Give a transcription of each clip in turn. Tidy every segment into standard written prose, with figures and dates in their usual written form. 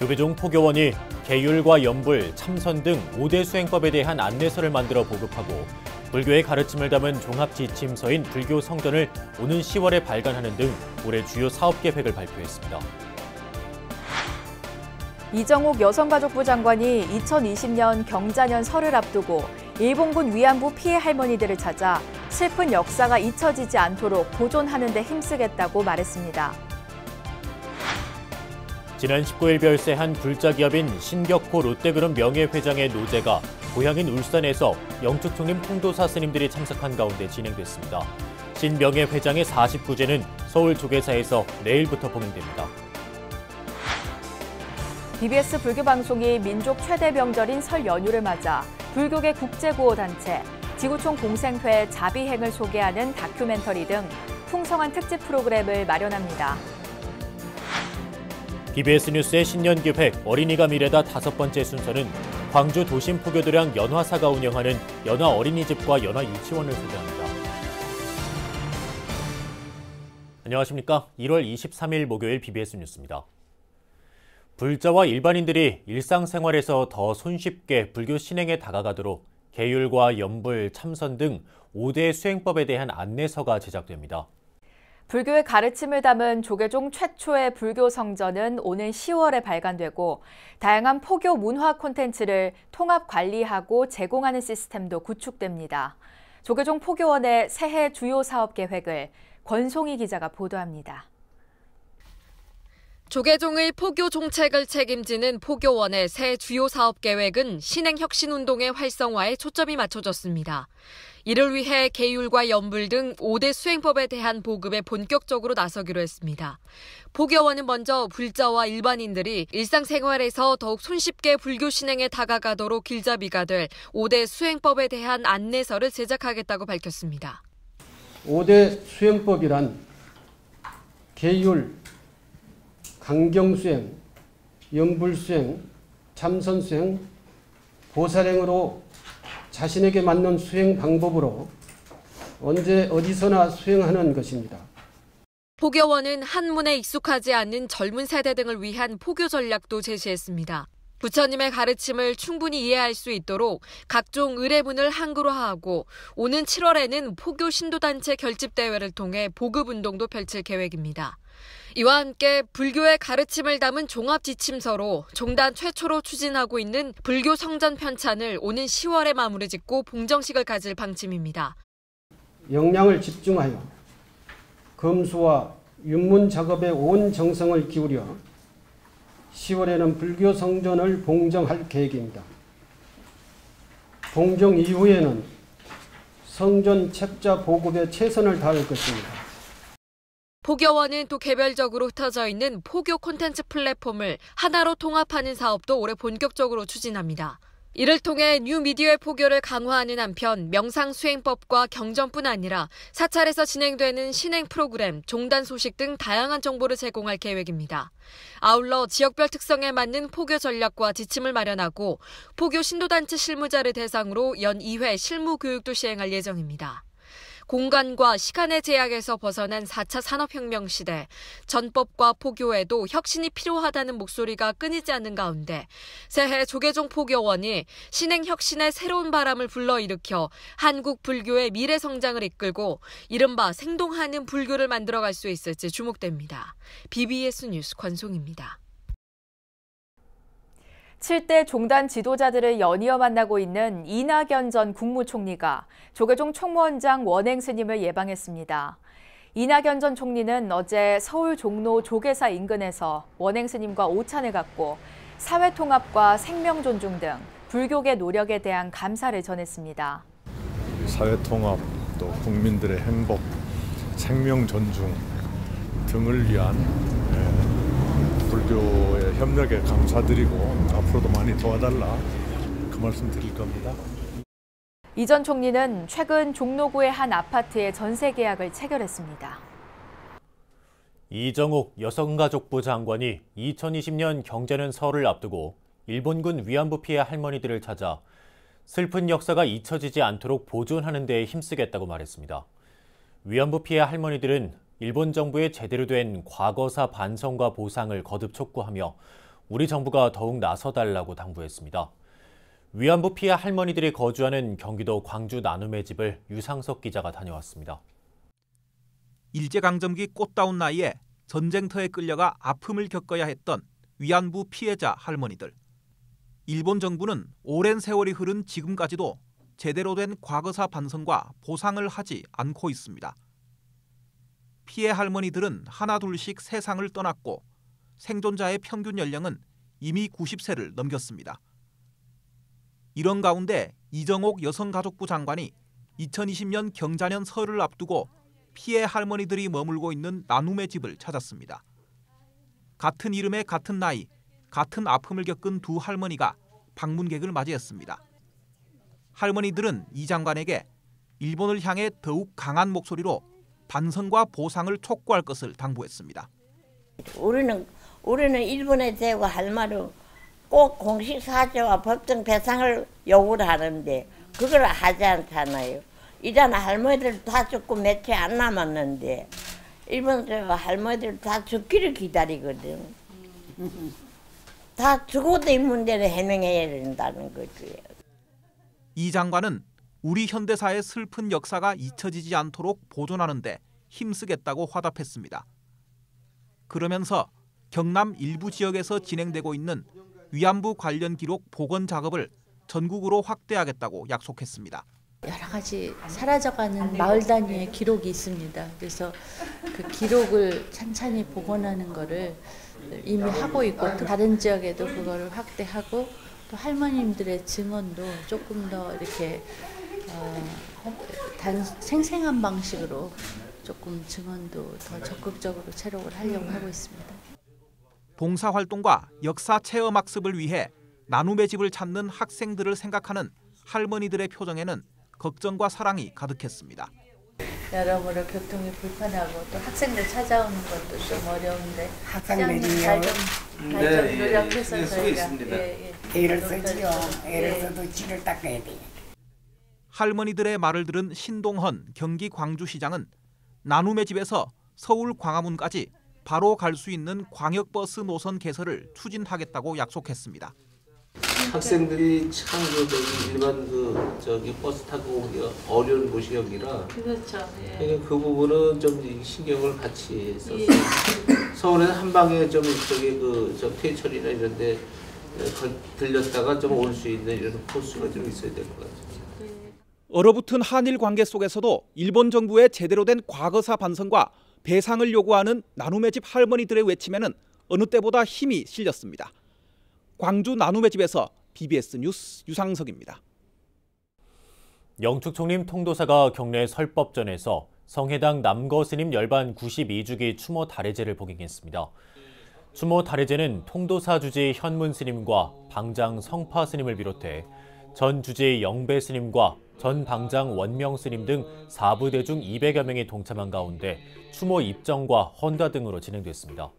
조계종 포교원이 계율과 연불, 참선 등 5대 수행법에 대한 안내서를 만들어 보급하고 불교의 가르침을 담은 종합지침서인 불교 성전을 오는 10월에 발간하는 등 올해 주요 사업 계획을 발표했습니다. 이정욱 여성가족부 장관이 2020년 경자년 설을 앞두고 일본군 위안부 피해 할머니들을 찾아 슬픈 역사가 잊혀지지 않도록 보존하는 데 힘쓰겠다고 말했습니다. 지난 19일 별세한 불자기업인 신격호 롯데그룹 명예회장의 노제가 고향인 울산에서 영축총림 통도사 스님들이 참석한 가운데 진행됐습니다. 신 명예회장의 49제는 서울 조계사에서 내일부터 봉행됩니다. BBS 불교방송이 민족 최대 명절인 설 연휴를 맞아 불교계 국제구호단체, 지구촌 공생회 자비행을 소개하는 다큐멘터리 등 풍성한 특집 프로그램을 마련합니다. BBS 뉴스의 신년 기획 어린이가 미래다 5번째 순서는 광주 도심 포교도량 연화사가 운영하는 연화 어린이집과 연화 유치원을 소개합니다. 안녕하십니까? 1월 23일 목요일 BBS 뉴스입니다. 불자와 일반인들이 일상생활에서 더 손쉽게 불교 신행에 다가가도록 계율과 연불, 참선 등 5대 수행법에 대한 안내서가 제작됩니다. 불교의 가르침을 담은 조계종 최초의 불교 성전은 오는 10월에 발간되고 다양한 포교 문화 콘텐츠를 통합 관리하고 제공하는 시스템도 구축됩니다. 조계종 포교원의 새해 주요 사업 계획을 권송희 기자가 보도합니다. 조계종의 포교 종책을 책임지는 포교원의 새 주요 사업 계획은 신행 혁신 운동의 활성화에 초점이 맞춰졌습니다. 이를 위해 계율과 연불 등 5대 수행법에 대한 보급에 본격적으로 나서기로 했습니다. 포교원은 먼저 불자와 일반인들이 일상생활에서 더욱 손쉽게 불교 신행에 다가가도록 길잡이가 될 5대 수행법에 대한 안내서를 제작하겠다고 밝혔습니다. 5대 수행법이란 계율, 강경수행, 연불수행, 참선수행, 보살행으로 자신에게 맞는 수행 방법으로 언제 어디서나 수행하는 것입니다. 포교원은 한문에 익숙하지 않는 젊은 세대 등을 위한 포교 전략도 제시했습니다. 부처님의 가르침을 충분히 이해할 수 있도록 각종 의례문을 한글화하고 오는 7월에는 포교 신도단체 결집대회를 통해 보급운동도 펼칠 계획입니다. 이와 함께 불교의 가르침을 담은 종합지침서로 종단 최초로 추진하고 있는 불교 성전 편찬을 오는 10월에 마무리 짓고 봉정식을 가질 방침입니다. 역량을 집중하여 검수와 윤문 작업에 온 정성을 기울여 10월에는 불교 성전을 봉정할 계획입니다. 봉정 이후에는 성전 책자 보급에 최선을 다할 것입니다. 포교원은 또 개별적으로 흩어져 있는 포교 콘텐츠 플랫폼을 하나로 통합하는 사업도 올해 본격적으로 추진합니다. 이를 통해 뉴미디어의 포교를 강화하는 한편 명상수행법과 경전뿐 아니라 사찰에서 진행되는 신행 프로그램, 종단 소식 등 다양한 정보를 제공할 계획입니다. 아울러 지역별 특성에 맞는 포교 전략과 지침을 마련하고 포교 신도단체 실무자를 대상으로 연 2회 실무 교육도 시행할 예정입니다. 공간과 시간의 제약에서 벗어난 4차 산업혁명 시대, 전법과 포교에도 혁신이 필요하다는 목소리가 끊이지 않는 가운데 새해 조계종 포교원이 신행 혁신의 새로운 바람을 불러일으켜 한국 불교의 미래 성장을 이끌고 이른바 생동하는 불교를 만들어갈 수 있을지 주목됩니다. BBS 뉴스 권송입니다. 7대 종단 지도자들을 연이어 만나고 있는 이낙연 전 국무총리가 조계종 총무원장 원행 스님을 예방했습니다. 이낙연 전 총리는 어제 서울 종로 조계사 인근에서 원행 스님과 오찬을 갖고 사회 통합과 생명 존중 등 불교계 노력에 대한 감사를 전했습니다. 사회 통합, 또 국민들의 행복, 생명 존중 등을 위한 불교의 협력에 감사드리고 앞으로도 많이 도와달라 그 말씀 드릴 겁니다. 이 전 총리는 최근 종로구의 한 아파트의 전세 계약을 체결했습니다. 이정욱 여성가족부 장관이 2020년 경자년 설을 앞두고 일본군 위안부 피해 할머니들을 찾아 슬픈 역사가 잊혀지지 않도록 보존하는 데 힘쓰겠다고 말했습니다. 위안부 피해 할머니들은 일본 정부의 제대로 된 과거사 반성과 보상을 거듭 촉구하며 우리 정부가 더욱 나서달라고 당부했습니다. 위안부 피해 할머니들이 거주하는 경기도 광주 나눔의 집을 유상석 기자가 다녀왔습니다. 일제강점기 꽃다운 나이에 전쟁터에 끌려가 아픔을 겪어야 했던 위안부 피해자 할머니들. 일본 정부는 오랜 세월이 흐른 지금까지도 제대로 된 과거사 반성과 보상을 하지 않고 있습니다. 피해 할머니들은 하나둘씩 세상을 떠났고 생존자의 평균 연령은 이미 90세를 넘겼습니다. 이런 가운데 이정옥 여성가족부 장관이 2020년 경자년 설을 앞두고 피해 할머니들이 머물고 있는 나눔의 집을 찾았습니다. 같은 이름의 같은 나이, 같은 아픔을 겪은 두 할머니가 방문객을 맞이했습니다. 할머니들은 이 장관에게 일본을 향해 더욱 강한 목소리로 반성과 보상을 촉구할 것을 당부했습니다. 우리는 일본에 대고 할 말은 꼭 공식 사죄와 법정 배상을 요구를 하는데 그걸 하지 않잖아요. 이런 할머니들 다 죽고 며칠 안 남았는데 일본 할머니들 다 죽기를 기다리거든. 다 죽어도 이 문제를 해명해야 된다는 거지. 이 장관은 우리 현대사의 슬픈 역사가 잊혀지지 않도록 보존하는 데 힘쓰겠다고 화답했습니다. 그러면서 경남 일부 지역에서 진행되고 있는 위안부 관련 기록 복원 작업을 전국으로 확대하겠다고 약속했습니다. 여러 가지 사라져가는 마을 단위의 기록이 있습니다. 그래서 그 기록을 찬찬히 복원하는 거를 이미 하고 있고 또 다른 지역에도 그거를 확대하고 또 할머님들의 증언도 조금 더 이렇게 생생한 방식으로 조금 증언도 더 적극적으로 체록을 하려고 하고 있습니다. 봉사활동과 역사 체험학습을 위해 나눔의 집을 찾는 학생들을 생각하는 할머니들의 표정에는 걱정과 사랑이 가득했습니다. 여러모로 교통이 불편하고 또 학생들 찾아오는 것도 좀 어려운데 학생들이요. 잘좀 노력해서 저희가 애를 쓰지요. 애를 써도 지를 닦아야 돼. 할머니들의 말을 들은 신동헌 경기 광주시장은 나눔의 집에서 서울 광화문까지 바로 갈 수 있는 광역버스 노선 개설을 추진하겠다고 약속했습니다. 학생들이 참 일반 버스 타고 오기가 어려운 곳이 여기라. 그렇죠. 예. 그 부분은 좀 신경을 같이 써서 서울에는 한 방에 좀 태철이나 이런데 들렸다가 좀 올 수 있는 이런 코스가 좀 있어야 될 것 같아요. 얼어붙은 한일 관계 속에서도 일본 정부의 제대로 된 과거사 반성과 배상을 요구하는 나눔의 집 할머니들의 외침에는 어느 때보다 힘이 실렸습니다. 광주 나눔의 집에서 BBS 뉴스 유상석입니다. 영축총림 통도사가 경내 설법전에서 성해당 남거스님 열반 92주기 추모 달해제를 복행했습니다. 추모 달해제는 통도사 주지 현문 스님과 방장 성파 스님을 비롯해 전 주지 영배 스님과 전 방장 원명 스님 등 4부대 중 200여 명이 동참한 가운데 추모 입정과 헌가 등으로 진행됐습니다.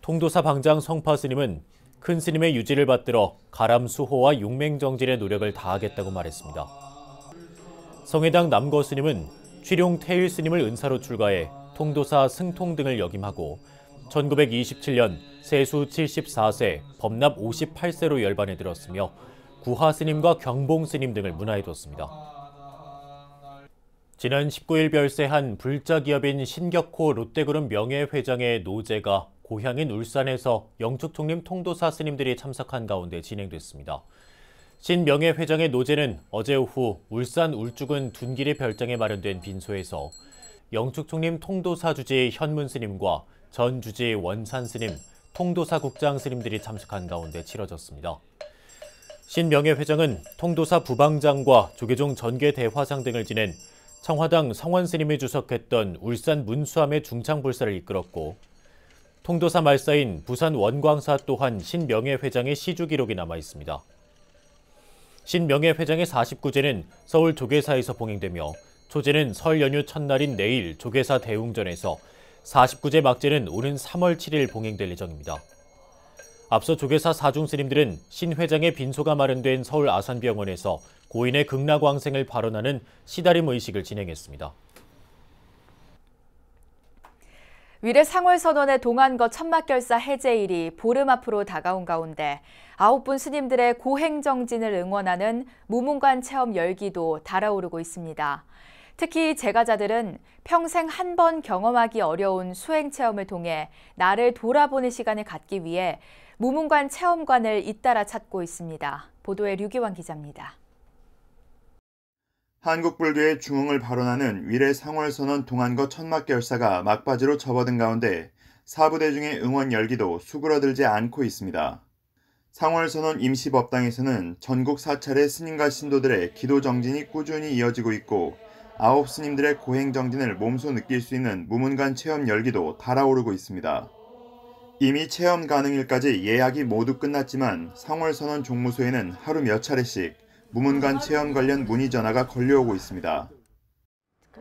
통도사 방장 성파 스님은 큰 스님의 유지를 받들어 가람 수호와 용맹정진의 노력을 다하겠다고 말했습니다. 성해당 남거 스님은 취룡 태일 스님을 은사로 출가해 통도사 승통 등을 역임하고 1927년 세수 74세, 법납 58세로 열반에 들었으며 구하 스님과 경봉 스님 등을 문화해뒀습니다. 지난 19일 별세한 불자 기업인 신격호 롯데그룹 명예회장의 노제가 고향인 울산에서 영축총림 통도사 스님들이 참석한 가운데 진행됐습니다. 신 명예회장의 노제는 어제 오후 울산 울주군 둔길이 별장에 마련된 빈소에서 영축총림 통도사 주지 현문 스님과 전 주지 원산 스님, 통도사 국장 스님들이 참석한 가운데 치러졌습니다. 신 명예회장은 통도사 부방장과 조계종 전계 대화상 등을 지낸 청화당 성원 스님이 주석했던 울산 문수함의 중창불사를 이끌었고 통도사 말사인 부산 원광사 또한 신 명예회장의 시주 기록이 남아 있습니다. 신 명예회장의 49제는 서울 조계사에서 봉행되며 초제는 설 연휴 첫날인 내일 조계사 대웅전에서 49제 막제는 오는 3월 7일 봉행될 예정입니다. 앞서 조계사 사중 스님들은 신 회장의 빈소가 마련된 서울 아산병원에서 고인의 극락왕생을 발언하는 시다림 의식을 진행했습니다. 위례 상월선원의 동안거 천막결사 해제일이 보름 앞으로 다가온 가운데 9분 스님들의 고행정진을 응원하는 무문관 체험 열기도 달아오르고 있습니다. 특히 제가자들은 평생 한 번 경험하기 어려운 수행 체험을 통해 나를 돌아보는 시간을 갖기 위해 무문관 체험관을 잇따라 찾고 있습니다. 보도에 류기환 기자입니다. 한국불교의 중흥을 발언하는 위례 상월선원 동안거 천막결사가 막바지로 접어든 가운데 사부대중의 응원 열기도 수그러들지 않고 있습니다. 상월선원 임시법당에서는 전국 사찰의 스님과 신도들의 기도 정진이 꾸준히 이어지고 있고 9 스님들의 고행 정진을 몸소 느낄 수 있는 무문관 체험 열기도 달아오르고 있습니다. 이미 체험 가능일까지 예약이 모두 끝났지만 상월선원 종무소에는 하루 몇 차례씩 무문관 체험 관련 문의 전화가 걸려오고 있습니다.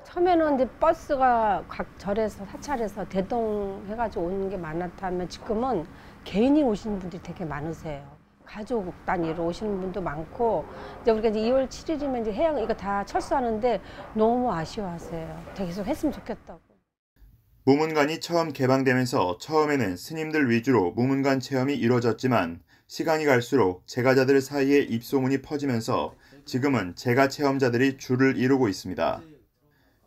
처음에는 이제 버스가 각 절에서 사찰에서 대동해가지고 오는 게 많았다면 지금은 개인이 오시는 분들이 되게 많으세요. 가족 단위로 오시는 분도 많고 이제 우리가 이제 2월 7일이면 이제 해양 이거 다 철수하는데 너무 아쉬워하세요. 계속 했으면 좋겠다고. 무문관이 처음 개방되면서 처음에는 스님들 위주로 무문관 체험이 이루어졌지만 시간이 갈수록 제가자들 사이에 입소문이 퍼지면서 지금은 제가 체험자들이 줄을 이루고 있습니다.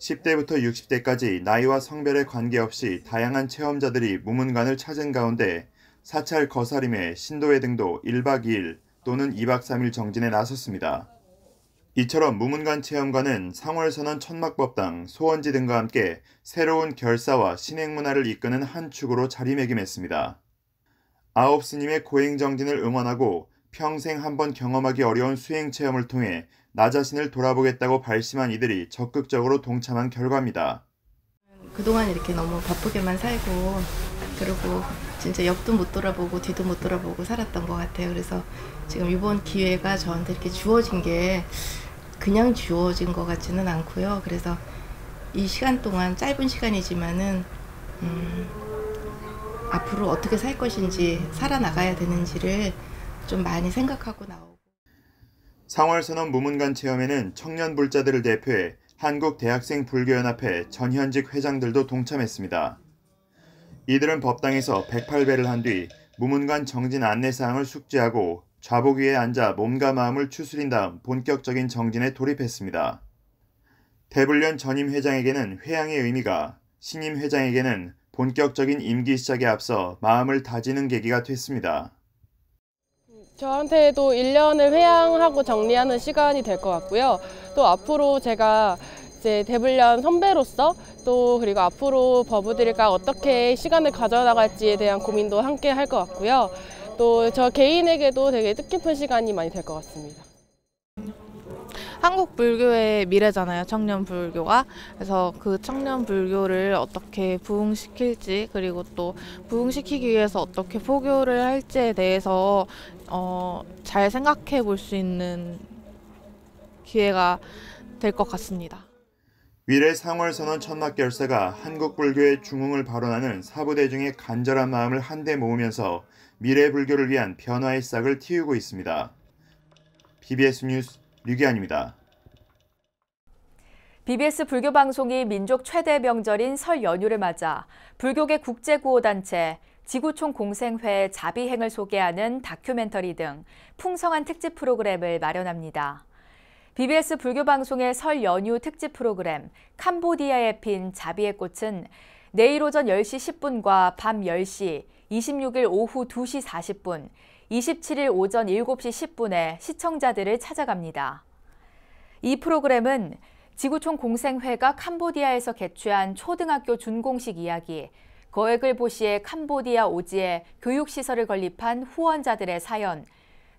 10대부터 60대까지 나이와 성별에 관계없이 다양한 체험자들이 무문관을 찾은 가운데 사찰 거사림회, 신도회 등도 1박 2일 또는 2박 3일 정진에 나섰습니다. 이처럼 무문관 체험관은 상월선원 천막법당, 소원지 등과 함께 새로운 결사와 신행문화를 이끄는 한 축으로 자리매김했습니다. 9 스님의 고행정진을 응원하고 평생 한 번 경험하기 어려운 수행체험을 통해 나 자신을 돌아보겠다고 발심한 이들이 적극적으로 동참한 결과입니다. 그동안 이렇게 너무 바쁘게만 살고 그리고 진짜 옆도 못 돌아보고 뒤도 못 돌아보고 살았던 것 같아요. 그래서 지금 이번 기회가 저한테 이렇게 주어진 게 그냥 주어진 것 같지는 않고요. 그래서 이 시간 동안 짧은 시간이지만은 앞으로 어떻게 살 것인지 살아나가야 되는지를 좀 많이 생각하고 나오고. 상월선원 무문관 체험에는 청년 불자들을 대표해 한국대학생불교연합회 전현직 회장들도 동참했습니다. 이들은 법당에서 108배를 한 뒤 무문관 정진 안내사항을 숙지하고 좌복 위에 앉아 몸과 마음을 추스린 다음 본격적인 정진에 돌입했습니다. 대불련 전임 회장에게는 회양의 의미가, 신임 회장에게는 본격적인 임기 시작에 앞서 마음을 다지는 계기가 됐습니다. 저한테도 1년을 회양하고 정리하는 시간이 될 것 같고요. 또 앞으로 제가 이제 대불련 선배로서 또 그리고 앞으로 법우들과 어떻게 시간을 가져나갈지에 대한 고민도 함께 할 것 같고요. 또 저 개인에게도 되게 뜻깊은 시간이 많이 될 것 같습니다. 한국 불교의 미래잖아요, 청년 불교가. 그래서 그 청년 불교를 어떻게 부흥시킬지, 그리고 또 부흥시키기 위해서 어떻게 포교를 할지에 대해서 잘 생각해 볼 수 있는 기회가 될 것 같습니다. 위례 상월선원 천막결사가 한국 불교의 중흥을 발언하는 사부대중의 간절한 마음을 한데 모으면서 미래 불교를 위한 변화의 싹을 틔우고 있습니다. BBS 뉴스 류기환입니다. BBS 불교방송이 민족 최대 명절인 설 연휴를 맞아 불교계 국제구호단체 지구촌 공생회 자비행을 소개하는 다큐멘터리 등 풍성한 특집 프로그램을 마련합니다. BBS 불교방송의 설 연휴 특집 프로그램 캄보디아에 핀 자비의 꽃은 내일 오전 10시 10분과 밤 10시, 26일 오후 2시 40분, 27일 오전 7시 10분에 시청자들을 찾아갑니다. 이 프로그램은 지구촌 공생회가 캄보디아에서 개최한 초등학교 준공식 이야기, 거액을 보시에 캄보디아 오지에 교육시설을 건립한 후원자들의 사연,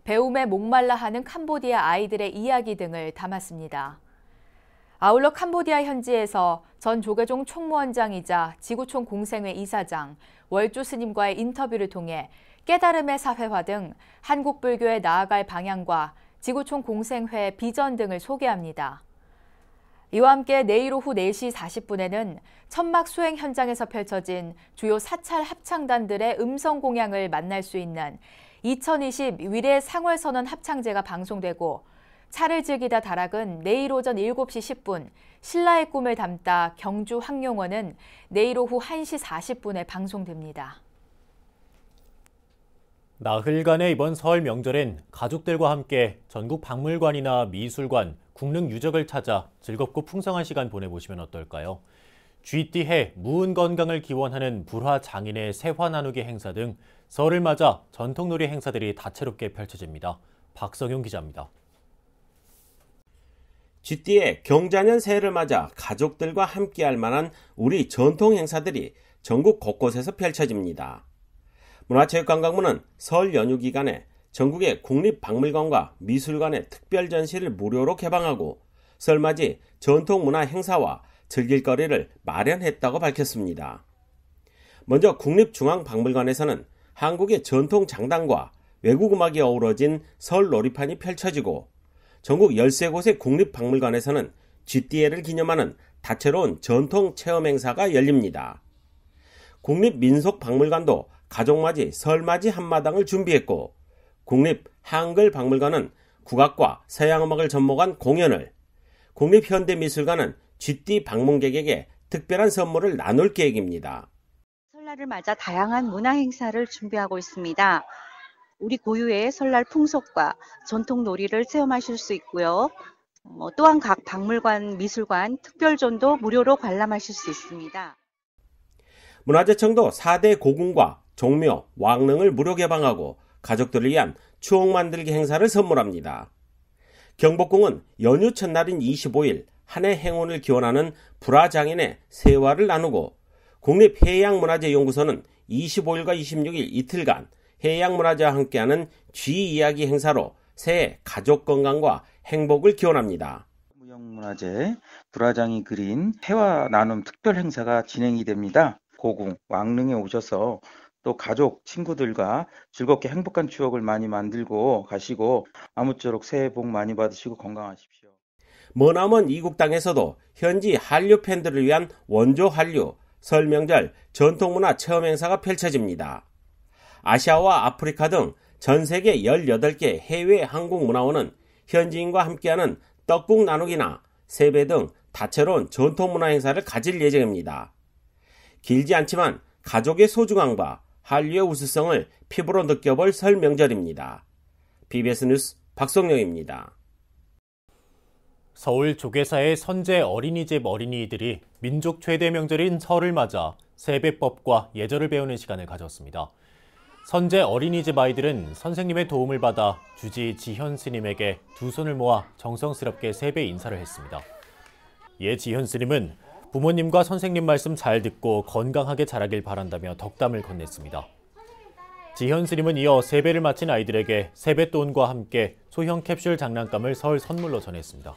배움에 목말라 하는 캄보디아 아이들의 이야기 등을 담았습니다. 아울러 캄보디아 현지에서 전 조계종 총무원장이자 지구촌 공생회 이사장, 월주 스님과의 인터뷰를 통해 깨달음의 사회화 등 한국 불교에 나아갈 방향과 지구촌 공생회 비전 등을 소개합니다. 이와 함께 내일 오후 4시 40분에는 천막 수행 현장에서 펼쳐진 주요 사찰 합창단들의 음성 공양을 만날 수 있는 2020 위례 상월선원 합창제가 방송되고 차를 즐기다 다락은 내일 오전 7시 10분, 신라의 꿈을 담다 경주 황룡원은 내일 오후 1시 40분에 방송됩니다. 나흘간의 이번 설 명절엔 가족들과 함께 전국 박물관이나 미술관, 국능 유적을 찾아 즐겁고 풍성한 시간 보내보시면 어떨까요? 쥐띠해 무은 건강을 기원하는 불화 장인의 세화 나누기 행사 등 설을 맞아 전통놀이 행사들이 다채롭게 펼쳐집니다. 박성용 기자입니다. 쥐띠의 경자년 새해를 맞아 가족들과 함께할 만한 우리 전통 행사들이 전국 곳곳에서 펼쳐집니다. 문화체육관광부는 설 연휴 기간에 전국의 국립박물관과 미술관의 특별 전시를 무료로 개방하고 설맞이 전통문화 행사와 즐길거리를 마련했다고 밝혔습니다. 먼저 국립중앙박물관에서는 한국의 전통 장단과 외국 음악이 어우러진 설 놀이판이 펼쳐지고 전국 13곳의 국립박물관에서는 쥐띠해를 기념하는 다채로운 전통 체험 행사가 열립니다. 국립민속박물관도 가족맞이 설맞이 한마당을 준비했고 국립한글박물관은 국악과 서양음악을 접목한 공연을, 국립현대미술관은 쥐띠 방문객에게 특별한 선물을 나눌 계획입니다. 설날을 맞아 다양한 문화 행사를 준비하고 있습니다. 우리 고유의 설날 풍속과 전통 놀이를 체험하실 수 있고요. 또한 각 박물관, 미술관, 특별존도 무료로 관람하실 수 있습니다. 문화재청도 4대 고궁과 종묘, 왕릉을 무료 개방하고 가족들을 위한 추억 만들기 행사를 선물합니다. 경복궁은 연휴 첫날인 25일 한 해 행운을 기원하는 불화장인의 세화를 나누고 국립해양문화재연구소는 25일과 26일 이틀간 해양문화재와 함께하는 쥐이야기 행사로 새해 가족 건강과 행복을 기원합니다. 무형문화재 불화장이 그린 해화 나눔 특별 행사가 진행이 됩니다. 고궁, 왕릉에 오셔서 또 가족, 친구들과 즐겁게 행복한 추억을 많이 만들고 가시고 아무쪼록 새해 복 많이 받으시고 건강하십시오. 머나먼 이국 땅에서도 현지 한류 팬들을 위한 원조 한류 설 명절 전통문화 체험 행사가 펼쳐집니다. 아시아와 아프리카 등 전 세계 18개 해외 한국문화원은 현지인과 함께하는 떡국 나누기나 세배 등 다채로운 전통문화 행사를 가질 예정입니다. 길지 않지만 가족의 소중함과 한류의 우수성을 피부로 느껴볼 설 명절입니다. BBS 뉴스 박성영입니다. 서울 조계사의 선제 어린이집 어린이들이 민족 최대 명절인 설을 맞아 세배법과 예절을 배우는 시간을 가졌습니다. 선제 어린이집 아이들은 선생님의 도움을 받아 주지 지현 스님에게 두 손을 모아 정성스럽게 세배 인사를 했습니다. 이에 지현 스님은 부모님과 선생님 말씀 잘 듣고 건강하게 자라길 바란다며 덕담을 건넸습니다. 지현 스님은 이어 세배를 마친 아이들에게 세뱃돈과 함께 소형 캡슐 장난감을 설 선물로 전했습니다.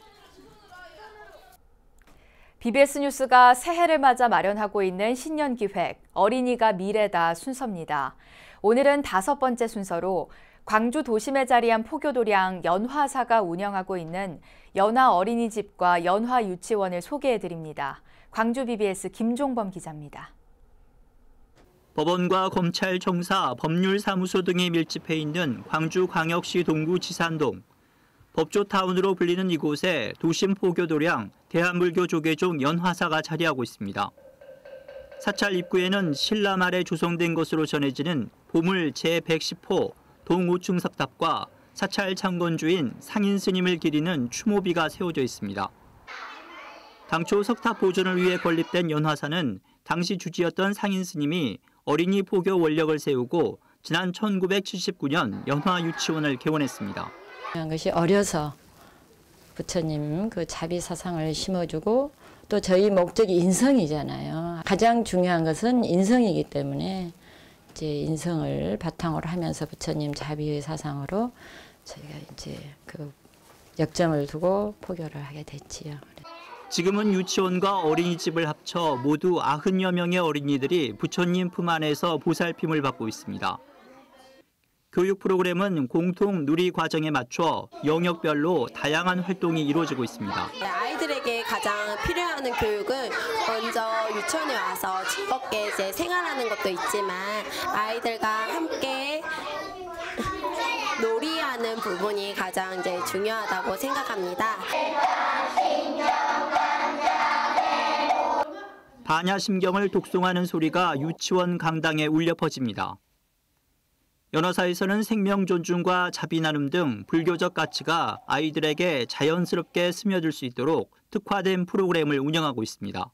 BBS 뉴스가 새해를 맞아 마련하고 있는 신년 기획 어린이가 미래다 순서입니다. 오늘은 5번째 순서로 광주 도심에 자리한 포교도량 연화사가 운영하고 있는 연화 어린이집과 연화 유치원을 소개해드립니다. 광주 BBS 김종범 기자입니다. 법원과 검찰, 형사, 법률사무소 등이 밀집해 있는 광주광역시 동구 지산동. 법조타운으로 불리는 이곳에 도심 포교도량 대한불교 조계종 연화사가 자리하고 있습니다. 사찰 입구에는 신라 말에 조성된 것으로 전해지는 보물 제110호 동우층 석탑과 사찰 창건주인 상인 스님을 기리는 추모비가 세워져 있습니다. 당초 석탑 보존을 위해 건립된 연화사는 당시 주지였던 상인 스님이 어린이 포교 원력을 세우고 지난 1979년 연화 유치원을 개원했습니다. 그것이 어려서 부처님 그 자비 사상을 심어주고 또 저희 목적이 인성이잖아요. 가장 중요한 것은 인성이기 때문에 이제 인성을 바탕으로 하면서 부처님 자비의 사상으로 저희가 이제 그 역점을 두고 포교를 하게 됐지요. 지금은 유치원과 어린이집을 합쳐 모두 90여 명의 어린이들이 부처님 품 안에서 보살핌을 받고 있습니다. 교육 프로그램은 공통 누리 과정에 맞춰 영역별로 다양한 활동이 이루어지고 있습니다. 아이들에게 가장 필요한 교육은 먼저 유치원에 와서 즐겁게 이제 생활하는 것도 있지만 아이들과 함께 놀이하는 배려하는 부분이 가장 이제 중요하다고 생각합니다. 반야심경을 독송하는 소리가 유치원 강당에 울려 퍼집니다. 연화사에서는 생명 존중과 자비 나눔 등 불교적 가치가 아이들에게 자연스럽게 스며들 수 있도록 특화된 프로그램을 운영하고 있습니다.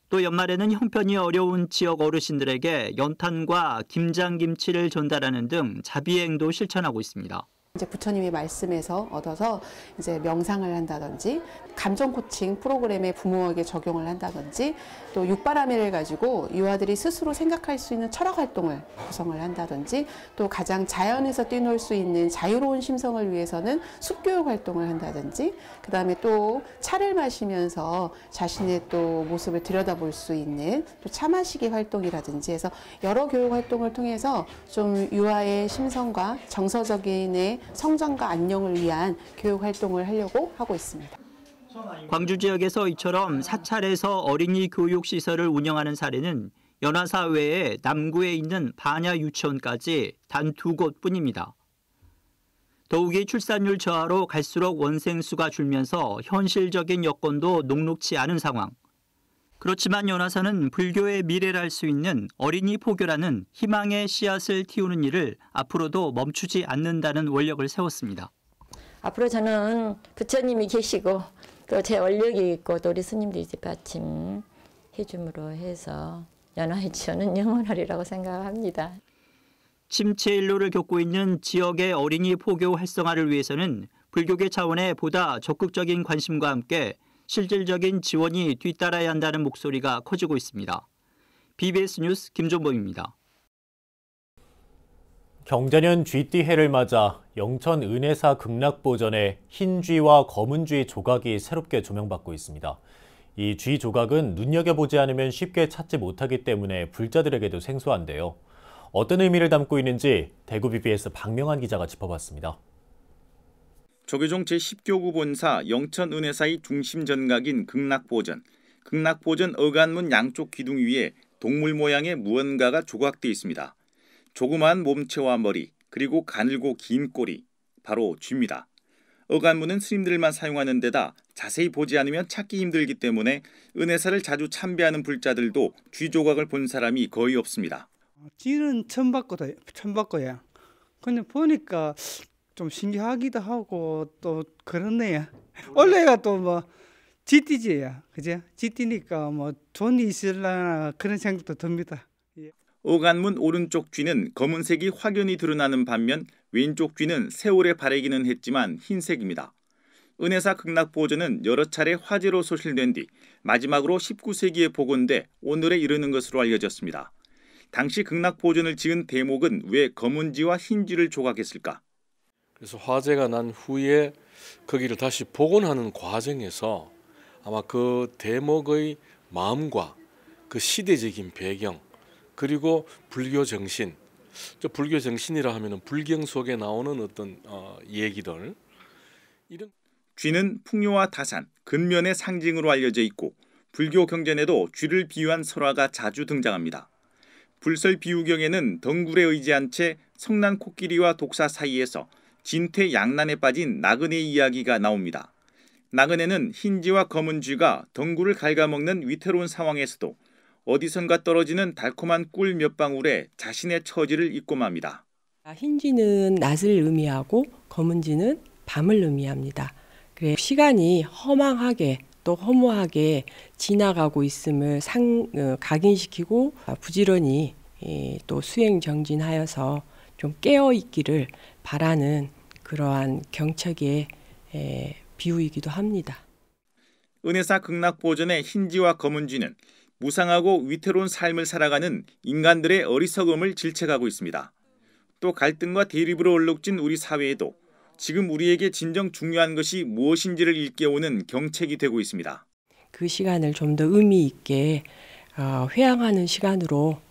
또 연말에는 형편이 어려운 지역 어르신들에게 연탄과 김장김치를 전달하는 등 자비행도 실천하고 있습니다. 이제 부처님의 말씀에서 얻어서 이제 명상을 한다든지 감정 코칭 프로그램에 부모에게 적용을 한다든지 또 육바라밀을 가지고 유아들이 스스로 생각할 수 있는 철학 활동을 구성을 한다든지 또 가장 자연에서 뛰놀 수 있는 자유로운 심성을 위해서는 숲교육 활동을 한다든지 그다음에 또 차를 마시면서 자신의 또 모습을 들여다볼 수 있는 또 차 마시기 활동이라든지 해서 여러 교육 활동을 통해서 좀 유아의 심성과 정서적인의 성장과 안녕을 위한 교육 활동을 하려고 하고 있습니다. 광주 지역에서 이처럼 사찰에서 어린이 교육 시설을 운영하는 사례는 연화사 외에 남구에 있는 반야 유치원까지 단 2곳뿐입니다. 더욱이 출산율 저하로 갈수록 원생 수가 줄면서 현실적인 여건도 녹록치 않은 상황. 그렇지만 연화사는 불교의 미래를 알 수 있는 어린이 포교라는 희망의 씨앗을 틔우는 일을 앞으로도 멈추지 않는다는 원력을 세웠습니다. 앞으로 저는 부처님이 계시고 또 제 원력이 있고 또 우리 스님들이 뒷받침 해줌으로 해서 연화유치원은 영원하리라고 생각합니다. 침체 일로를 겪고 있는 지역의 어린이 포교 활성화를 위해서는 불교계 차원의 보다 적극적인 관심과 함께 실질적인 지원이 뒤따라야 한다는 목소리가 커지고 있습니다. BBS 뉴스 김종범입니다. 경자년 쥐띠해를 맞아 영천 은혜사 극락보전에 흰 쥐와 검은 쥐 조각이 새롭게 조명받고 있습니다. 이 쥐 조각은 눈여겨보지 않으면 쉽게 찾지 못하기 때문에 불자들에게도 생소한데요. 어떤 의미를 담고 있는지 대구 BBS 박명환 기자가 짚어봤습니다. 조계종 제10교구 본사 영천은혜사의 중심 전각인 극락보전. 극락보전 어간문 양쪽 기둥 위에 동물 모양의 무언가가 조각되어 있습니다. 조그마한 몸체와 머리, 그리고 가늘고 긴 꼬리, 바로 쥐입니다. 어간문은 스님들만 사용하는 데다 자세히 보지 않으면 찾기 힘들기 때문에 은혜사를 자주 참배하는 불자들도 쥐 조각을 본 사람이 거의 없습니다. 쥐는 처음 봤고요. 근데 보니까 좀 신기하기도 하고 또 그렇네요. 원래가 또 뭐 쥐띠지예요, 그죠? 쥐띠니까 뭐 돈이 있으려나 그런 생각도 듭니다. 어간문 오른쪽 쥐는 검은색이 확연히 드러나는 반면 왼쪽 쥐는 세월에 바래기는 했지만 흰색입니다. 은혜사 극락보전은 여러 차례 화재로 소실된 뒤 마지막으로 19세기에 복원돼 오늘에 이르는 것으로 알려졌습니다. 당시 극락보전을 지은 대목은 왜 검은 쥐와 흰 쥐를 조각했을까? 그래서 화재가 난 후에 거기를 다시 복원하는 과정에서 아마 그 대목의 마음과 그 시대적인 배경 그리고 불교 정신, 불교 정신이라 하면은 불경 속에 나오는 어떤 얘기들 이런 쥐는 풍요와 다산, 근면의 상징으로 알려져 있고 불교 경전에도 쥐를 비유한 설화가 자주 등장합니다. 불설 비유경에는 덩굴에 의지한 채 성난 코끼리와 독사 사이에서 진퇴 양난에 빠진 나그네 이야기가 나옵니다. 나그네는 흰 쥐와 검은 쥐가 덩굴을 갉아먹는 위태로운 상황에서도 어디선가 떨어지는 달콤한 꿀 몇 방울에 자신의 처지를 잊고 맙니다. 흰 쥐는 낮을 의미하고 검은 쥐는 밤을 의미합니다. 그래 시간이 허망하게 또 허무하게 지나가고 있음을 각인시키고 부지런히 또 수행 정진하여서 좀 깨어 있기를 바라는 그러한 경책의 비유이기도 합니다. 은혜사 극락보전의 흰 쥐와 검은 쥐는 무상하고 위태로운 삶을 살아가는 인간들의 어리석음을 질책하고 있습니다. 또 갈등과 대립으로 얼룩진 우리 사회에도 지금 우리에게 진정 중요한 것이 무엇인지를 일깨우는 경책이 되고 있습니다. 그 시간을 좀 더 의미 있게 회항하는 시간으로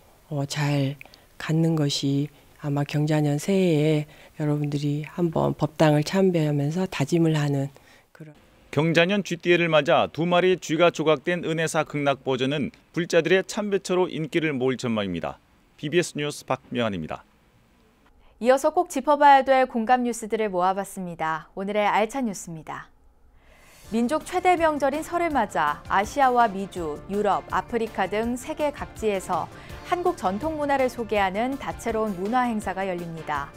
잘 갖는 것이 아마 경자년 새해에 여러분들이 한번 법당을 참배하면서 다짐을 하는 그런. 경자년 쥐띠해를 맞아 2마리의 쥐가 조각된 은혜사 극락보전은 불자들의 참배처로 인기를 모을 전망입니다. BBS 뉴스 박명환입니다. 이어서 꼭 짚어봐야 될 공감 뉴스들을 모아봤습니다. 오늘의 알찬 뉴스입니다. 민족 최대 명절인 설을 맞아 아시아와 미주, 유럽, 아프리카 등 세계 각지에서 한국 전통 문화를 소개하는 다채로운 문화 행사가 열립니다.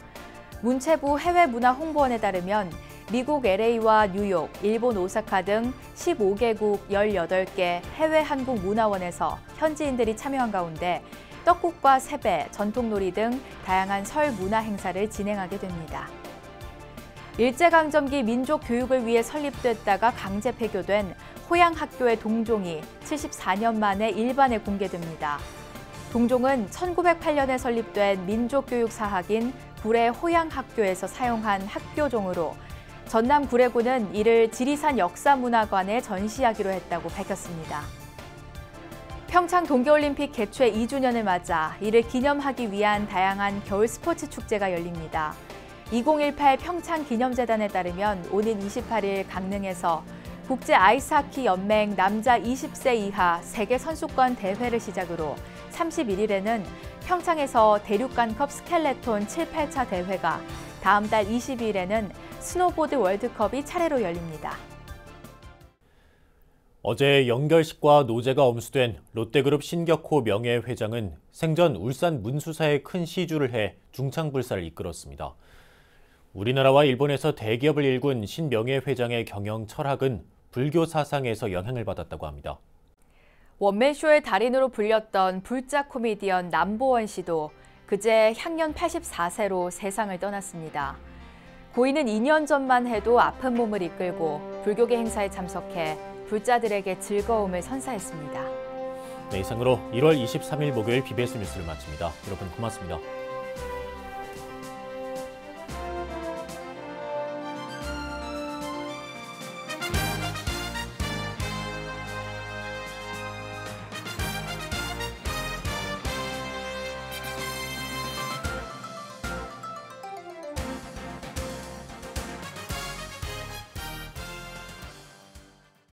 문체부 해외문화홍보원에 따르면 미국 LA와 뉴욕, 일본 오사카 등 15개국 18개 해외 한국 문화원에서 현지인들이 참여한 가운데 떡국과 세배, 전통놀이 등 다양한 설 문화 행사를 진행하게 됩니다. 일제강점기 민족 교육을 위해 설립됐다가 강제 폐교된 호양학교의 동종이 74년 만에 일반에 공개됩니다. 동종은 1908년에 설립된 민족교육사학인 구례 호양학교에서 사용한 학교종으로 전남 구례구는 이를 지리산 역사문화관에 전시하기로 했다고 밝혔습니다. 평창 동계올림픽 개최 2주년을 맞아 이를 기념하기 위한 다양한 겨울 스포츠 축제가 열립니다. 2018 평창기념재단에 따르면 오는 28일 강릉에서 국제아이스하키연맹 남자 20세 이하 세계선수권 대회를 시작으로 31일에는 평창에서 대륙간컵 스켈레톤 7, 8차 대회가, 다음 달 22일에는 스노보드 월드컵이 차례로 열립니다. 어제 영결식과 노제가 엄수된 롯데그룹 신격호 명예회장은 생전 울산 문수사에 큰 시주를 해 중창불사를 이끌었습니다. 우리나라와 일본에서 대기업을 일군 신 명예회장의 경영 철학은 불교 사상에서 영향을 받았다고 합니다. 원맨쇼의 달인으로 불렸던 불자 코미디언 남보원 씨도 그제 향년 84세로 세상을 떠났습니다. 고인은 2년 전만 해도 아픈 몸을 이끌고 불교계 행사에 참석해 불자들에게 즐거움을 선사했습니다. 네, 이상으로 1월 23일 목요일 BBS 뉴스를 마칩니다. 여러분 고맙습니다.